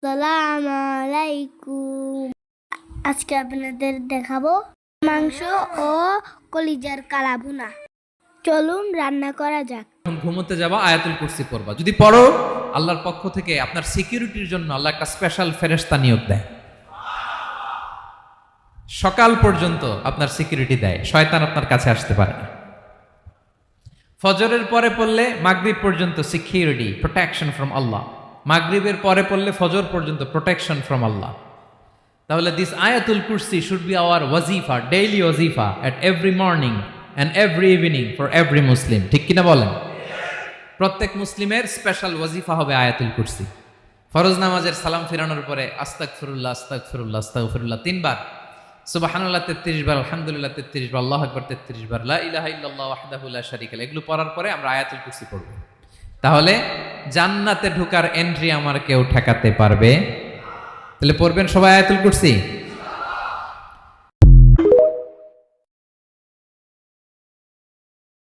আসসালামু আলাইকুম। আজকে আপনাদের দেখাবো মাংস ও কলিজার কালা ভুনা। চলুন রান্না করা যাক। যখন ঘুমোতে যাবা আয়াতুল কুরসি পড়বা। যদি পড়ো, আল্লাহর পক্ষ থেকে আপনার সিকিউরিটির জন্য আল্লাহ একটা স্পেশাল ফেরেশতা নিয়োগ দেয়। সকাল পর্যন্ত আপনার সিকিউরিটি দেয়, শয়তান আপনার কাছে আসতে পারে না। ফজরের পরে পড়লে মাগরিব পর্যন্ত সিকিউরিটি, প্রোটেকশন ফ্রম আল্লাহ। মাগরিবের পরে পড়লে ফজর পর্যন্ত প্রোটেকশন ফ্রম আল্লাহ। তাহলে দিস আয়াতুল কুরসি শুড বি আওয়ার ওয়াজিফা, ডেইলি ওয়াজিফা at every morning and every evening for every Muslim. ঠিক কিনা বলেন? প্রত্যেক মুসলিমের স্পেশাল ওয়াজিফা হবে আয়াতুল কুরসি। ফরজ নামাজের সালাম ফিরানোর পরে আস্তাগফিরুল্লাহ আস্তাগফিরুল্লাহ আস্তাগফিরুল্লাহ 3 বার, সুবহানাল্লাহ 33 বার, আলহামদুলিল্লাহ 33 বার, আল্লাহু আকবার 33 বার, লা ইলাহা ইল্লাল্লাহ ওয়াহদাহু লা শারীকা লাহু, এগুলো পড়ার পরে আমরা আয়াতুল কুরসি পড়ব। তাহলে জান্নাতে ঢোকার এন্ট্রি আমার কেউ ঠেকাতে পারবে? তাহলে পড়বেন সবাই আয়াতুল কুরসি।